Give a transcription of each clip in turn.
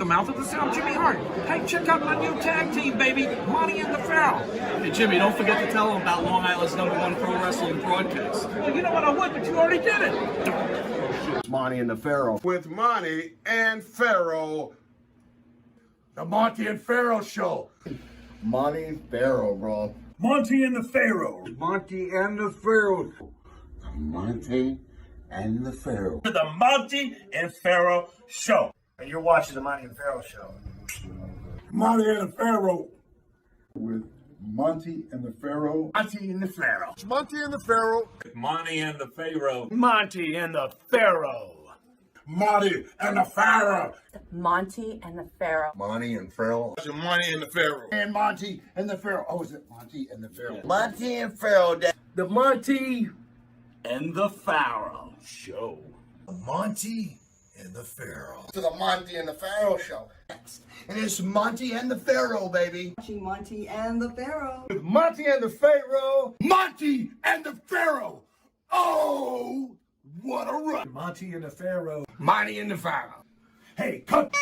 mouth of the South, Jimmy Hart. Hey, check out my new tag team, baby, Monty and the Pharaoh. Hey, Jimmy, don't forget to tell them about Long Island's #1 pro wrestling broadcast. Well, you know what, I would, but you already did it. It's Monty and the Pharaoh. With Monty and Pharaoh. The Monty and Pharaoh Show. Monty and Pharaoh, bro. Monty and the Pharaoh. Monty and the Pharaoh. The Monty and the Pharaoh. The Monty and Pharaoh Show. And you're watching the Monty and Pharaoh Show. Monty and the Pharaoh. With Monty and the Pharaoh. Monty and the Pharaoh. It's Monty and the Pharaoh. Monty and the Pharaoh. Monty and the Pharaoh. Monty and the Pharaoh. Monty and the Pharaoh. Monty and Pharaoh. Monty and the Pharaoh. And Monty and the Pharaoh. Oh, is it Monty and the Pharaoh? Yeah. Monty and Pharaoh. The Monty and the Pharaoh Show. The Monty and the Pharaoh. To the Monty and the Pharaoh Show. And it's Monty and the Pharaoh, baby. Watching Monty and the Pharaoh. With Monty and the Pharaoh. Monty and the Pharaoh. Oh, what a run. Monty and the Pharaoh. Monty and the Pharaoh. Hey, cut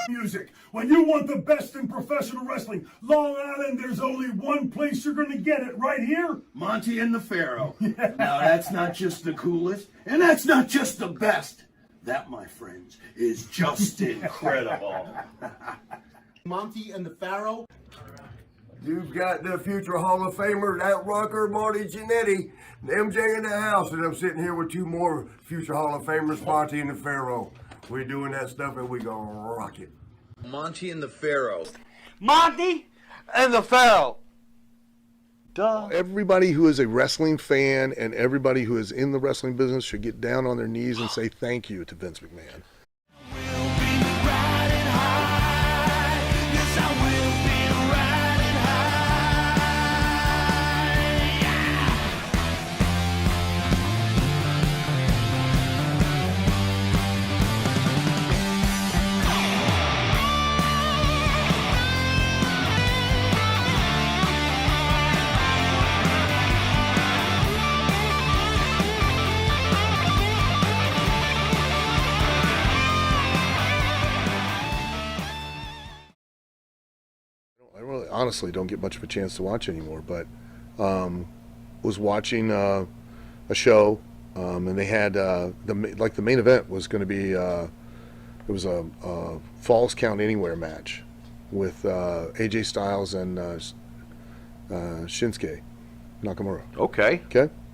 music. When you want the best in professional wrestling, Long Island, there's only one place you're going to get it, right here. Monty and the Pharaoh. Now, that's not just the coolest, and that's not just the best. That, my friends, is just incredible. Monty and the Pharaoh. You've got the future Hall of Famer, that rocker, Marty Jannetty, and MJ in the house, and I'm sitting here with two more future Hall of Famers, Monty and the Pharaoh. We're doing that stuff, and we gonna rock it. Monty and the Pharaoh. Monty and the Pharaoh. Duh. Everybody who is a wrestling fan and everybody who is in the wrestling business should get down on their knees and say thank you to Vince McMahon. Honestly don't get much of a chance to watch anymore, but was watching a show and they had the main event was going to be it was a Falls Count Anywhere match with AJ Styles and Shinsuke Nakamura. Okay.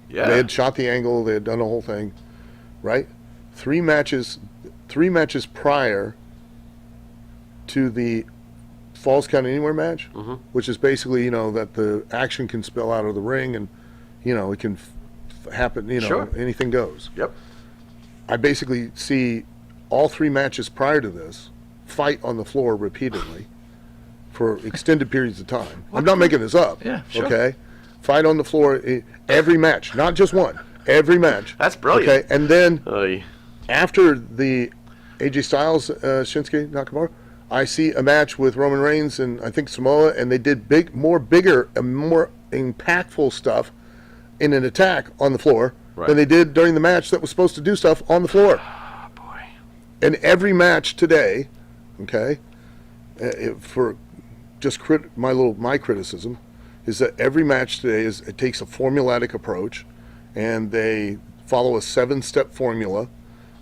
Yeah. They had shot the angle, they had done the whole thing, right? Three matches prior to the Falls Count Anywhere match, which is basically, that the action can spill out of the ring and, it can happen, Sure. Anything goes. Yep. I basically see all three matches prior to this fight on the floor repeatedly for extended periods of time. I'm not making this up. Yeah, sure. Okay? Fight on the floor every match, not just one, every match. That's brilliant. Okay, and then Oy. after the AJ Styles, Shinsuke Nakamura, I see a match with Roman Reigns and I think Samoa, and they did bigger and more impactful stuff in an attack on the floor than they did during the match that was supposed to do stuff on the floor. Oh, boy. And every match today, okay, for just my criticism is that every match today it takes a formulatic approach, and they follow a 7-step formula.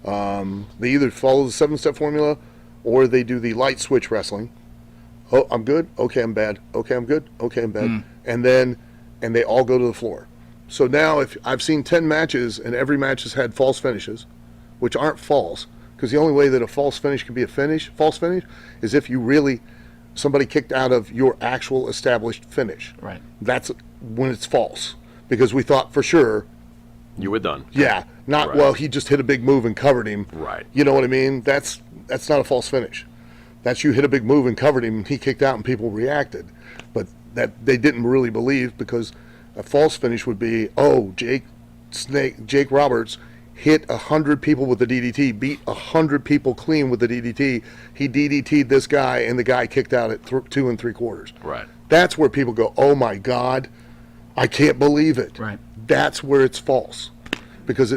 They either follow the 7-step formula, or they do the light switch wrestling. Oh, I'm good. Okay, I'm bad. Okay, I'm good. Okay, I'm bad. And they all go to the floor. So now, if I've seen 10 matches and every match has had false finishes, which aren't false, because the only way that a false finish can be a false finish, is if somebody kicked out of your actual established finish. Right. That's when it's false, because we thought for sure. You were done. Yeah. Not, well, he just hit a big move and covered him. Right. You know what I mean? That's not a false finish. That's you hit a big move and covered him, and he kicked out and people reacted. But that they didn't really believe, because a false finish would be, Jake Roberts hit 100 people with the DDT, beat 100 people clean with the DDT. He DDT'd this guy, and the guy kicked out at 2 3/4. Right. That's where people go, oh my God, I can't believe it. Right. That's where it's false. because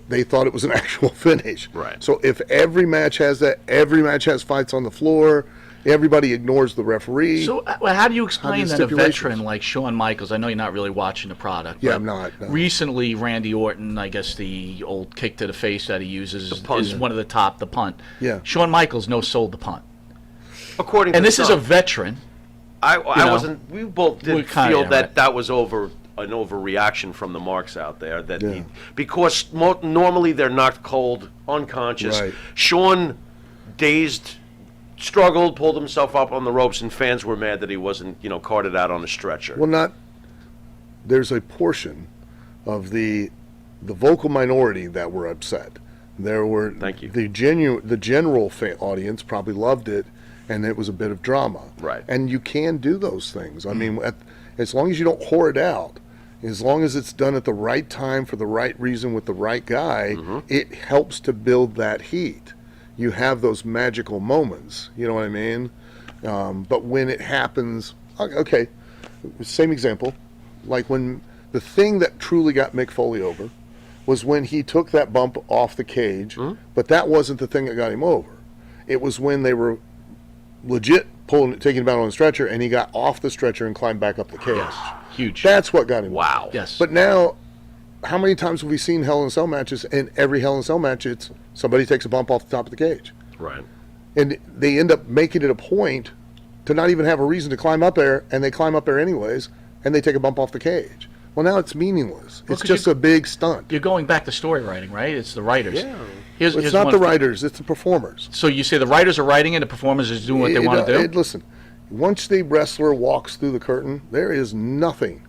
they thought it was an actual finish. Right. So if every match has that, every match has fights on the floor, everybody ignores the referee. So how do you explain that a stipulations? veteran like Shawn Michaels, I know you're not really watching the product. Yeah, but I'm not, no. Recently, Randy Orton, I guess the old kick to the face that he uses is one of the top, the punt. Yeah. Shawn Michaels sold the punt. According to And this is a some. veteran. I know, wasn't. We both we did kinda, feel yeah, that right. that was an overreaction from the marks out there. That Yeah. because normally they're knocked cold, unconscious. Right. Shawn, dazed, struggled, pulled himself up on the ropes, and fans were mad that he wasn't, carted out on a stretcher. Well, there's a portion of the vocal minority that were upset. There were Thank you. the general audience probably loved it, and it was a bit of drama. Right. And you can do those things. I mean, as long as you don't whore it out, as long as it's done at the right time for the right reason with the right guy, it helps to build that heat. You have those magical moments. You know what I mean? But when it happens, okay, same example, like when the thing that truly got Mick Foley over was when he took that bump off the cage, but that wasn't the thing that got him over. It was when they were legit taking him out on the stretcher, and he got off the stretcher and climbed back up the cage. Huge. That's what got him. Wow. Yes. But now, how many times have we seen Hell in a Cell matches? And every Hell in a Cell match, it's somebody takes a bump off the top of the cage, Right. and they end up making it a point to not even have a reason to climb up there, and they climb up there anyways, and they take a bump off the cage. Well, now it's meaningless. Well, It's 'cause just a big stunt. You're going back to story writing, right? It's the writers. Yeah. Here's It's not one the for- writers; it's the performers. So you say the writers are writing and the performers are doing what they want to do? Listen, once the wrestler walks through the curtain, there is nothing.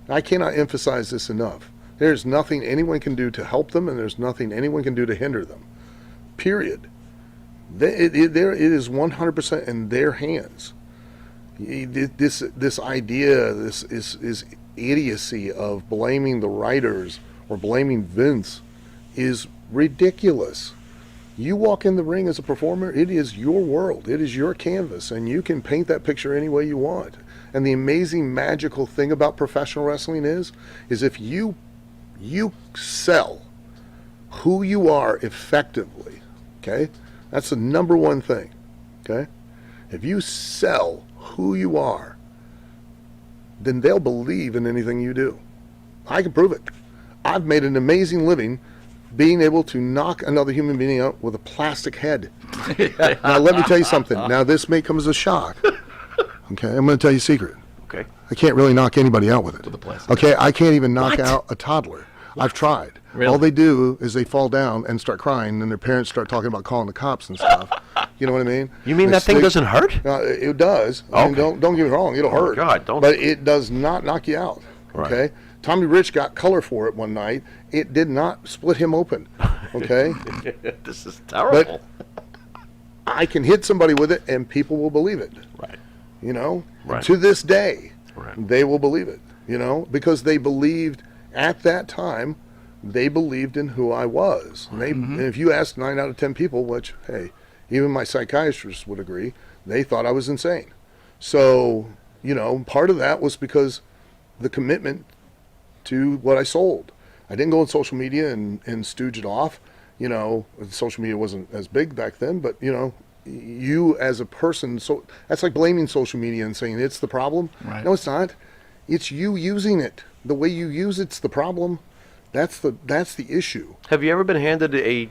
I cannot emphasize this enough. There's nothing anyone can do to help them, and there's nothing anyone can do to hinder them. Period. It is 100% in their hands. This idea, this is idiocy of blaming the writers or blaming Vince is ridiculous. You walk in the ring as a performer, it is your world, it is your canvas, and you can paint that picture any way you want. And the amazing magical thing about professional wrestling is if you sell who you are effectively, okay? That's the number one thing, okay? If you sell who you are, then they'll believe in anything you do. I can prove it. I've made an amazing living being able to knock another human being out with a plastic head. Now, let me tell you something. Now, this may come as a shock. Okay, I'm going to tell you a secret. Okay. I can't really knock anybody out with it. With a plastic Okay, I can't even knock out a toddler. I've tried. Really? All they do is they fall down and start crying, and their parents start talking about calling the cops and stuff. You know what I mean? You mean They that thing stick- doesn't hurt? It does. I mean, Okay. don't get me wrong. It'll hurt. God, don't. But it does not knock you out. Right. Okay. Tommy Rich got color for it one night. It did not split him open. Okay. This is terrible. I can hit somebody with it, and people will believe it. Right. You know. Right. To this day, Right. they will believe it. You know, because they believed at that time. They believed in who I was. And and if you ask 9 out of 10 people, which, hey, even my psychiatrist would agree, they thought I was insane. So, you know, part of that was because the commitment to what I sold. I didn't go on social media and stooge it off. You know, social media wasn't as big back then, but, you know, you as a person, so that's like blaming social media and saying it's the problem. Right. No, it's not. It's you using it. The way you use it's the problem. That's the issue. Have you ever been handed a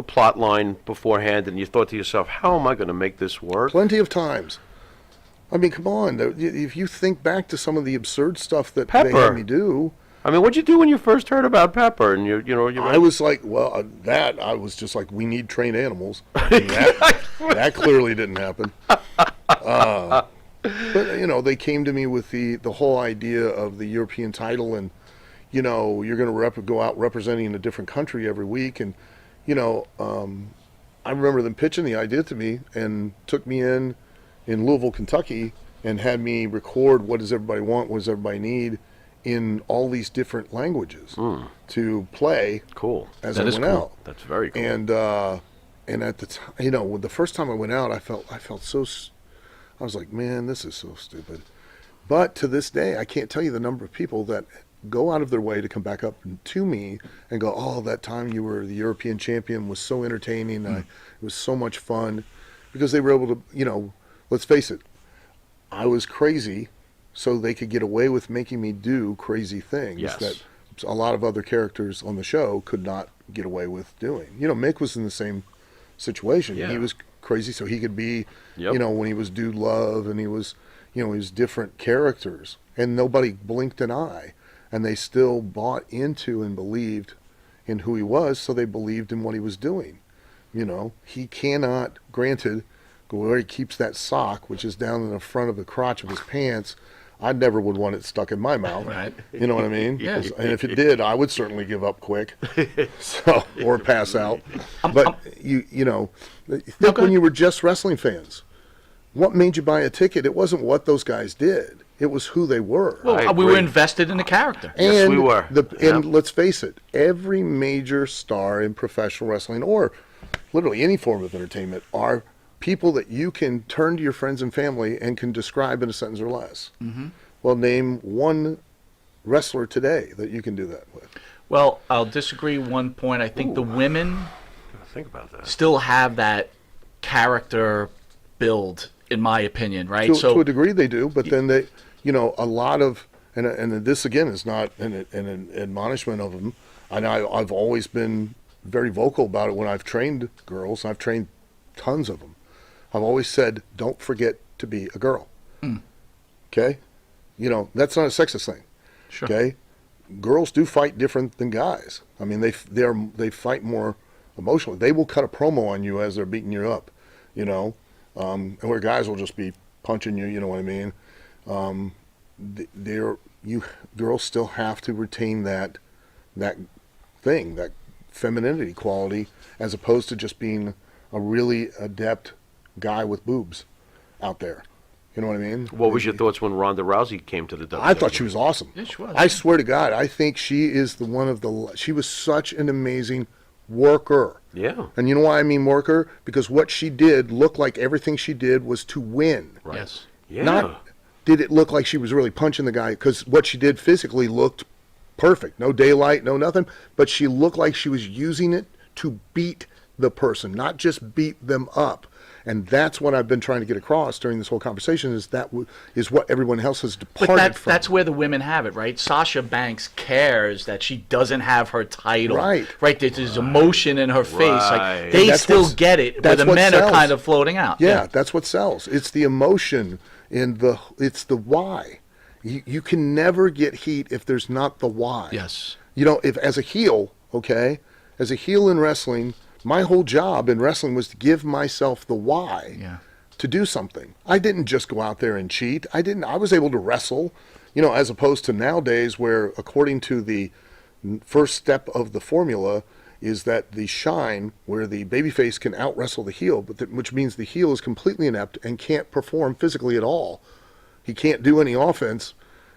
plot line beforehand and you thought to yourself, how am I going to make this work? Plenty of times. I mean, come on. If you think back to some of the absurd stuff that they Pepper. had me do, I mean, what'd you do when you first heard about Pepper? And you I was like, well, I was just like, we need trained animals. And that clearly didn't happen. But you know, they came to me with the whole idea of the European title, and you know, you're going to go out representing in a different country every week, and you know, I remember them pitching the idea to me and took me in Louisville, Kentucky, and had me record what does everybody want, what does everybody need, in all these different languages to play. Cool. As That I is went cool. out. That's very cool. And at the time, you know, the first time I went out, I felt so. I was like, man, this is so stupid. But to this day, I can't tell you the number of people that go out of their way to come back up to me and go, oh, that time you were the European champion was so entertaining. It was so much fun, because they were able to, you know, let's face it, I was crazy, so they could get away with making me do crazy things that a lot of other characters on the show could not get away with doing. You know, Mick was in the same situation. Yeah. He was crazy, so he could be, you know, when he was Dude Love, and he was, you know, he was different characters, and nobody blinked an eye, and they still bought into and believed in who he was, so they believed in what he was doing. You know, he cannot, granted, where he keeps that sock, which is down in the front of the crotch of his pants, I never would want it stuck in my mouth. Right. You know what I mean? Yeah. And if it did, I would certainly give up quick, so, or pass out. But you know, think when you were just wrestling fans, what made you buy a ticket? It wasn't what those guys did. It was who they were. Well, we were invested in the character. And Yes, we were. And let's face it, every major star in professional wrestling, or literally any form of entertainment, are people that you can turn to your friends and family and can describe in a sentence or less. Well, name one wrestler today that you can do that with. Well, I'll disagree one point. I think the women Think about that. still have that character build, in my opinion, right? To a degree they do, but then they, you know, a lot of, and this again is not an admonishment of them. And I've always been very vocal about it when I've trained girls. I've trained tons of them. I've always said, don't forget to be a girl. Okay? You know, that's not a sexist thing. Sure. Okay? Girls do fight different than guys. I mean, they fight more emotionally. They will cut a promo on you as they're beating you up, you know, and where guys will just be punching you, you know what I mean? Girls still have to retain that thing, that femininity quality, as opposed to just being a really adept guy with boobs out there. You know what I mean? What was your thoughts when Ronda Rousey came to the WWE? I thought she was awesome. Yeah, she was. I swear to God, I think she is she was such an amazing worker. Yeah. And you know why I mean worker? Because what she did looked like everything she did was to win. Right. Yes. Yeah. Not did it look like she was really punching the guy, because what she did physically looked perfect. No daylight, no nothing. But she looked like she was using it to beat the person, not just beat them up. And that's what I've been trying to get across during this whole conversation, is that is what everyone else has departed from. That's where the women have it, right? Sasha Banks cares that she doesn't have her title. Right. Right? There's emotion in her face. Right. Like, they still get it, where the men are kind of floating out. Yeah, that's what sells. It's the emotion and it's the why. You can never get heat if there's not the why. Yes. You know, if as a heel, okay, as a heel in wrestling, my whole job in wrestling was to give myself the why to do something. I didn't just go out there and cheat. I was able to wrestle, you know, as opposed to nowadays where, according to the first step of the formula, is that the shine, where the babyface can out-wrestle the heel, which means the heel is completely inept and can't perform physically at all. He can't do any offense.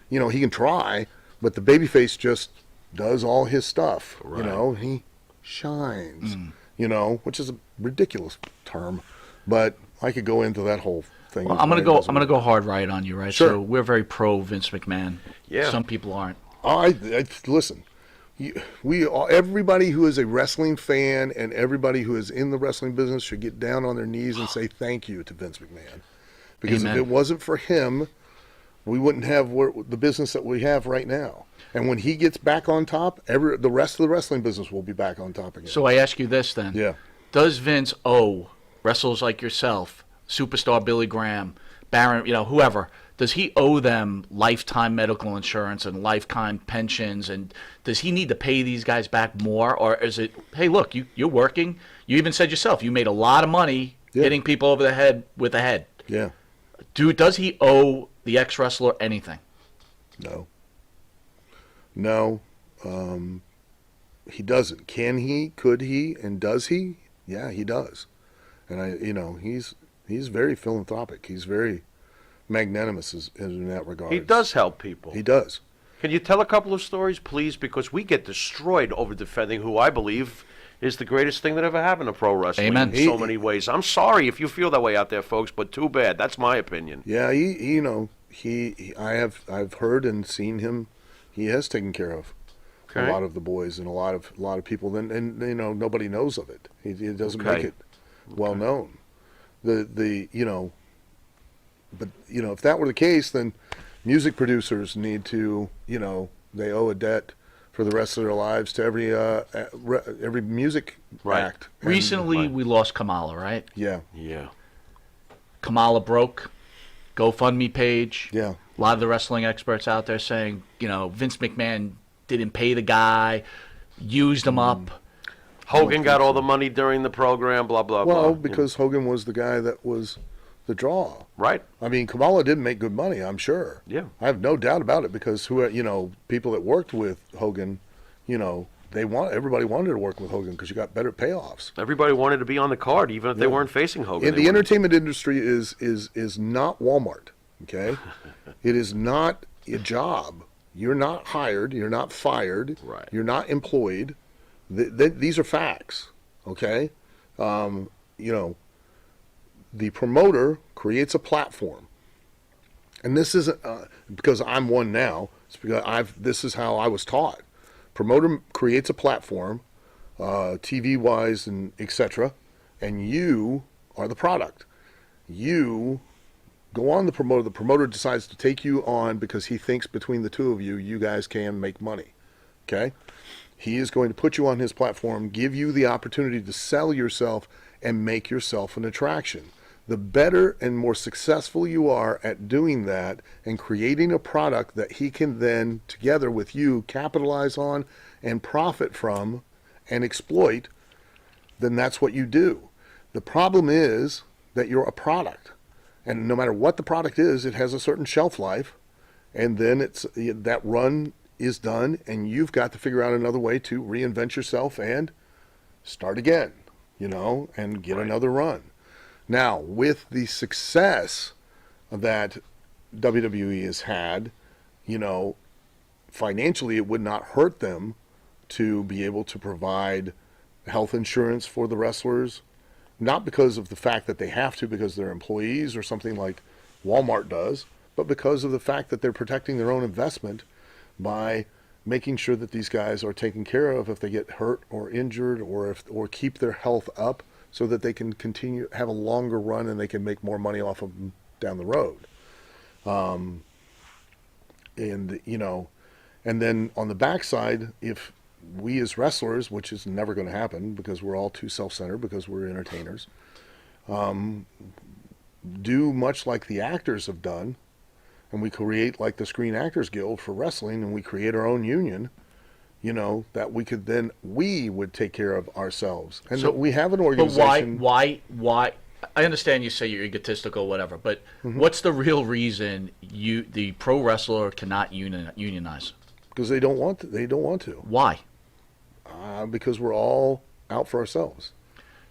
You know, he can try, but the babyface just does all his stuff. Right. You know, he shines. You know, which is a ridiculous term, but I could go into that whole thing. Well, I'm gonna go hard right on you, right? Sure. So we're very pro Vince McMahon. Yeah. Some people aren't. Listen. Everybody who is a wrestling fan and everybody who is in the wrestling business should get down on their knees and say thank you to Vince McMahon, because Amen. if it wasn't for him, we wouldn't have the business that we have right now. And when he gets back on top, the rest of the wrestling business will be back on top again. So I ask you this then. Yeah. Does Vince owe wrestlers like yourself, superstar Billy Graham, Baron, you know, whoever, does he owe them lifetime medical insurance and lifetime pensions? And does he need to pay these guys back more? Or is it, hey, look, you're working. You even said yourself, you made a lot of money hitting people over the head with a head. Yeah. Does he owe the ex-wrestler anything? No. No, he doesn't. Can he? Could he? And does he? Yeah, he does. And he's very philanthropic. He's very magnanimous in that regard. He does help people. He does. Can you tell a couple of stories, please? Because we get destroyed over defending who I believe is the greatest thing that ever happened to pro wrestling. Amen. In so many ways. I'm sorry if you feel that way out there, folks, but too bad. That's my opinion. Yeah, I've heard and seen him He has taken care of a lot of the boys and a lot of people. And you know, nobody knows of it. He doesn't make it well known. The you know, but you know, if that were the case, then music producers need to, you know, they owe a debt for the rest of their lives to every music act. Recently, we lost Kamala, right? Yeah. Yeah. Kamala broke. GoFundMe page. Yeah. A lot of the wrestling experts out there saying, you know, Vince McMahon didn't pay the guy, used him up. Hogan got all the money during the program, blah, blah, blah. Well, because Hogan was the guy that was the draw. Right. I mean, Kamala didn't make good money, I'm sure. Yeah. I have no doubt about it because you know, people that worked with Hogan, you know, everybody wanted to work with Hogan because you got better payoffs. Everybody wanted to be on the card, even if they weren't facing Hogan. And the entertainment industry is not Walmart, okay? It is not a job. You're not hired. You're not fired. Right. You're not employed. These are facts, okay? You know, the promoter creates a platform. And this isn't because I'm one now. It's because this is how I was taught. Promoter creates a platform, TV-wise and etc., and you are the product. You go on the promoter. The promoter decides to take you on because he thinks between the two of you, you guys can make money. Okay? He is going to put you on his platform, give you the opportunity to sell yourself and make yourself an attraction. The better and more successful you are at doing that and creating a product that he can then, together with you, capitalize on and profit from and exploit, then that's what you do. The problem is that you're a product. And no matter what the product is, it has a certain shelf life. And then that run is done, and you've got to figure out another way to reinvent yourself and start again, you know, and get another run. Now, with the success that WWE has had, you know, financially it would not hurt them to be able to provide health insurance for the wrestlers, not because of the fact that they have to because they're employees or something like Walmart does, but because of the fact that they're protecting their own investment by making sure that these guys are taken care of if they get hurt or injured or keep their health up, so that they can continue, have a longer run, and they can make more money off of them down the road. And, you know, and then on the backside, if we as wrestlers, which is never going to happen because we're all too self-centered because we're entertainers, do much like the actors have done, and we create like the Screen Actors Guild for wrestling, and we create our own union, you know, that we would take care of ourselves. And so we have an organization. But why? I understand you say you're egotistical, whatever, but what's the real reason the pro wrestler cannot unionize? Because they don't want to. They don't want to. Why? Because we're all out for ourselves.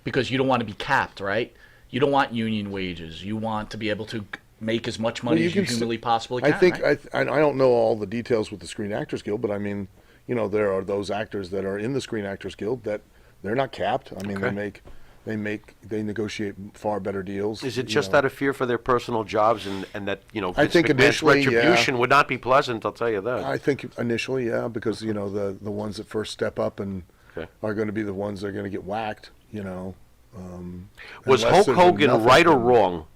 Because you don't want to be capped, right? You don't want union wages. You want to be able to make as much money as you humanly possibly can. I think, right? I don't know all the details with the Screen Actors Guild, but I mean, you know, there are those actors that are in the Screen Actors Guild that they're not capped. I mean, they negotiate far better deals. Is it just out of fear for their personal jobs and that, you know, I think initially, retribution would not be pleasant, I'll tell you that. I think initially, yeah, because, you know, the ones that first step up and are going to be the ones that are going to get whacked, you know. Was Hulk Hogan right or wrong?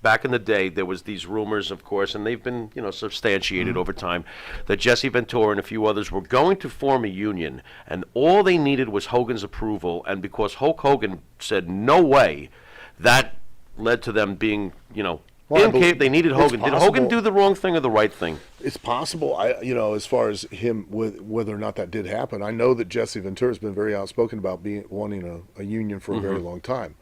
Back in the day, there was these rumors, of course, and they've been, you know, substantiated over time, that Jesse Ventura and a few others were going to form a union, and all they needed was Hogan's approval. And because Hulk Hogan said no way, that led to them being, you know, they needed Hogan. Did Hogan do the wrong thing or the right thing? It's possible. You know, as far as him, whether or not that did happen, I know that Jesse Ventura has been very outspoken about wanting a union for a very long time.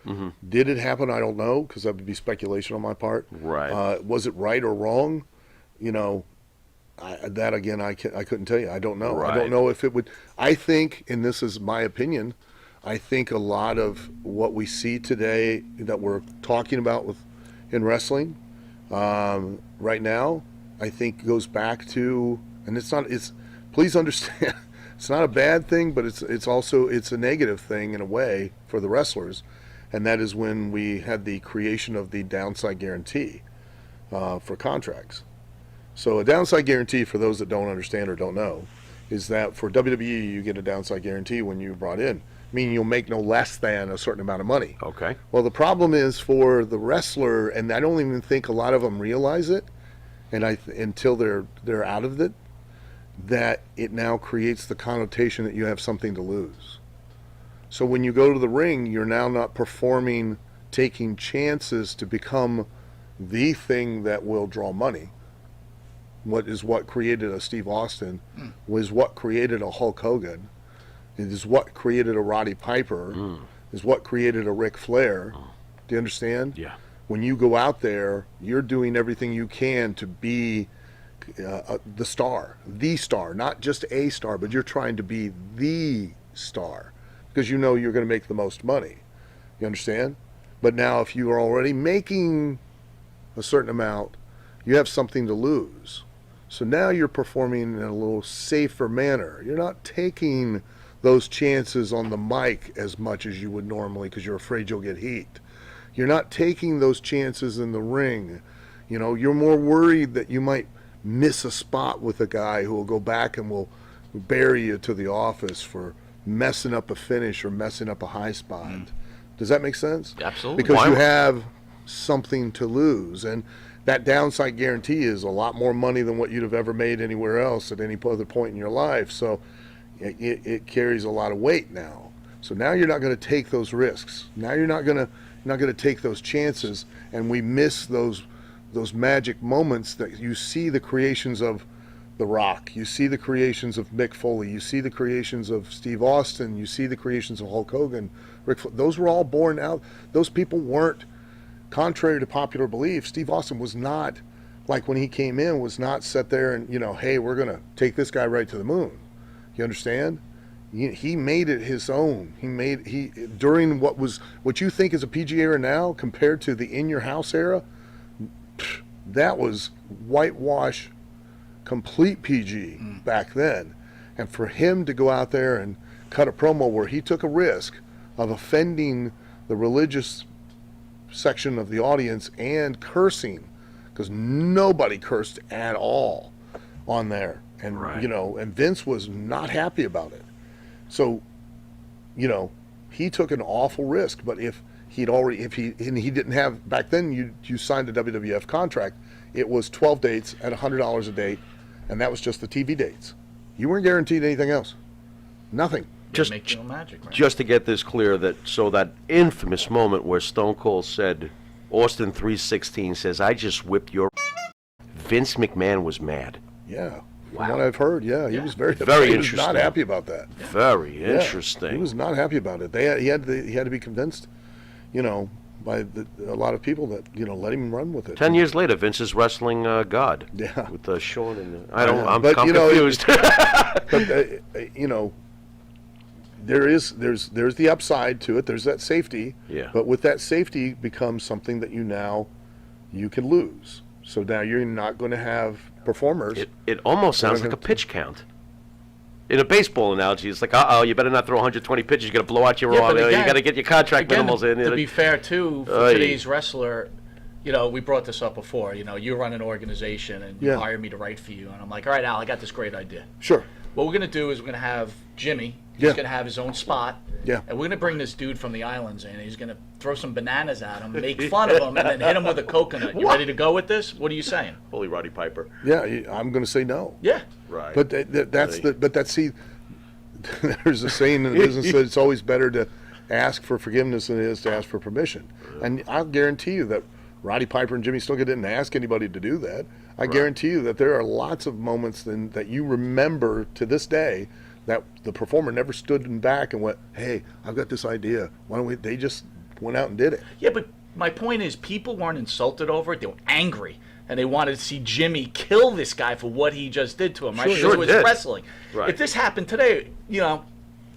Did it happen? I don't know, because that would be speculation on my part. Right. Was it right or wrong? You know, that again, I couldn't tell you. I don't know. Right. I don't know if it would. I think, and this is my opinion, I think a lot of what we see today that we're talking about in wrestling right now, I think goes back to, and please understand, it's not a bad thing, but it's also a negative thing in a way for the wrestlers, and that is when we had the creation of the downside guarantee for contracts. So a downside guarantee, for those that don't understand or don't know, is that for WWE you get a downside guarantee when you're brought in, meaning you'll make no less than a certain amount of money. Okay. Well, the problem is for the wrestler, and I don't even think a lot of them realize it, and until they're out of it, that it now creates the connotation that you have something to lose. So when you go to the ring, you're now not performing, taking chances to become the thing that will draw money. What created a Steve Austin, was what created a Hulk Hogan, it is what created a Roddy Piper, is what created a Ric Flair. Do you understand? Yeah. When you go out there, you're doing everything you can to be the star, not just a star, but you're trying to be the star because you know you're going to make the most money. You understand? But now if you are already making a certain amount, you have something to lose. So now you're performing in a little safer manner. You're not taking those chances on the mic as much as you would normally because you're afraid you'll get heat. You're not taking those chances in the ring. You know, you're more worried that you might miss a spot with a guy who will go back and will bury you to the office for messing up a finish or messing up a high spot. Does that make sense? Absolutely. Because you have something to lose. And that downside guarantee is a lot more money than what you'd have ever made anywhere else at any other point in your life. So it carries a lot of weight now. So now you're not going to take those risks. Now you're not going to take those chances, and we miss those magic moments that you see the creations of The Rock, you see the creations of Mick Foley, you see the creations of Steve Austin, you see the creations of Hulk Hogan, Rick Flair. Those were all born out. Those people weren't, contrary to popular belief, Steve Austin was not, like when he came in, was not set there and, you know, hey, we're going to take this guy right to the moon. You understand? He made it his own. During what you think is a PG era now compared to the In Your House era, that was whitewash, complete PG back then. And for him to go out there and cut a promo where he took a risk of offending the religious section of the audience and cursing, because nobody cursed at all on there. And, right. You know, and Vince was not happy about it. So, you know, he took an awful risk. But if he didn't have, back then you signed a WWF contract, it was 12 dates at $100 a date, and that was just the TV dates. You weren't guaranteed anything else. Nothing. Just, make your own magic, right? just to get this clear, that infamous moment where Stone Cold said, Austin 3:16 says, I just whipped your Vince McMahon was mad. Yeah. Wow. From what I've heard, he was very Very he was interesting. not happy about that. Very Yeah, interesting. he was not happy about it. He had to be convinced, you know, by a lot of people that, you know, let him run with it. 10 years later, Vince is wrestling God. Yeah. With Shawn and I'm But, you know, confused. But you know, there's the upside to it. There's that safety. Yeah. But with that safety becomes something that you can lose. So now you're not going to have performers. It almost sounds like a pitch count. In a baseball analogy, it's like, you better not throw 120 pitches. You got to blow out your arm. You got to get your contract minimals in. To be fair, too, for today's wrestler, you know, we brought this up before. You know, you run an organization and you hire me to write for you, and I'm like, all right, Al, I got this great idea. Sure. What we're going to do is we're going to have Jimmy. He's going to have his own spot. Yeah. And we're going to bring this dude from the islands in. He's going to throw some bananas at him, make fun of him, and then hit him with a coconut. You ready to go with this? What are you saying? Holy Roddy Piper. Yeah, I'm going to say no. Yeah. Right. But there's a saying in the business that it's always better to ask for forgiveness than it is to ask for permission. And I'll guarantee you that Roddy Piper and Jimmy Snuka didn't ask anybody to do that. I guarantee you that there are lots of moments that you remember to this day that the performer never stood back and went, hey, I've got this idea. Why don't we? They just went out and did it. Yeah, but my point is people weren't insulted over it. They were angry. And they wanted to see Jimmy kill this guy for what he just did to him. Right? Sure it was did. wrestling. Right. If this happened today, you know,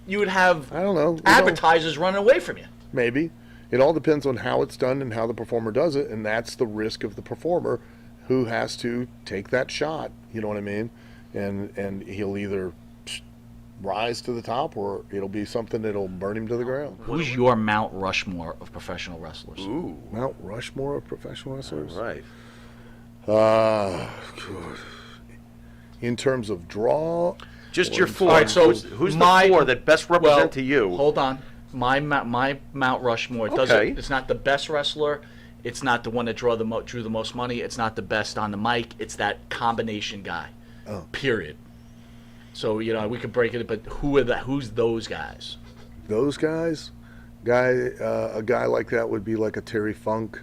you would have I don't know. advertisers running away from you. Maybe. It all depends on how it's done and how the performer does it, and that's the risk of the performer who has to take that shot. You know what I mean? And he'll either rise to the top or it'll be something that'll burn him to the ground. Who's your Mount Rushmore of professional wrestlers? Ooh. Mount Rushmore of professional wrestlers? Right. God. In terms of draw, Just your four. All right, so who's my- the four that best represent well, to you? Hold on. My Mount Rushmore doesn't. It's not the best wrestler. It's not the one that drew the most money. It's not the best on the mic. It's that combination guy. Oh. Period. So we could break it, but who's those guys? those guys, a guy like that would be like a Terry Funk,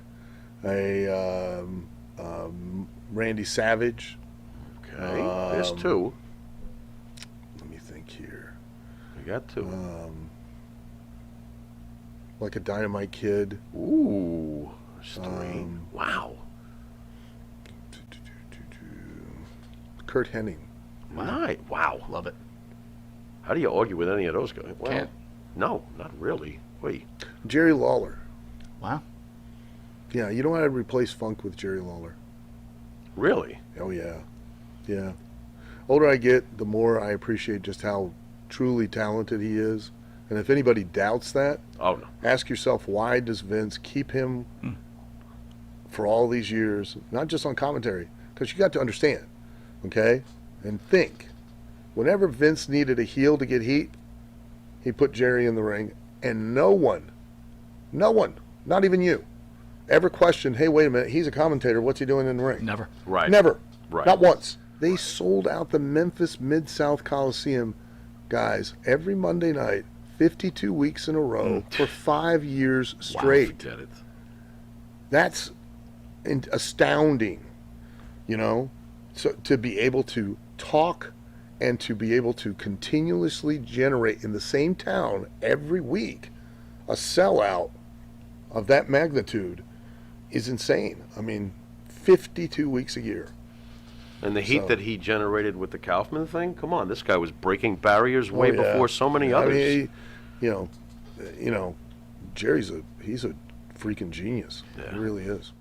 a Randy Savage. Okay, there's two. Let me think here. We got two. Like a Dynamite Kid. Ooh, there's three. Wow. Kurt Hennig. Right. Wow. Love it. How do you argue with any of those guys? Well, Can't. No, not really. Wait. Jerry Lawler. Wow. Yeah, you know what? I'd replace Funk with Jerry Lawler. Really? Oh, yeah. Yeah. Older I get, the more I appreciate just how truly talented he is. And if anybody doubts that, Oh, no. ask yourself, why does Vince keep him for all these years, not just on commentary? Because you got to understand, okay? And think. Whenever Vince needed a heel to get heat, he put Jerry in the ring, and no one, not even you, ever questioned, hey, wait a minute, he's a commentator, what's he doing in the ring? Never. Right. Never. Right. Not once. They sold out the Memphis Mid-South Coliseum, guys, every Monday night, 52 weeks in a row for 5 years straight. Wow, forget it. That's astounding, you know? So to be able to talk and to be able to continuously generate in the same town every week a sellout of that magnitude is insane. I mean, 52 weeks a year. And the heat So- that he generated with the Kaufman thing, come on, this guy was breaking barriers way Oh, yeah. before so many I others. mean, you know, Jerry's he's a freaking genius. Yeah. He really is.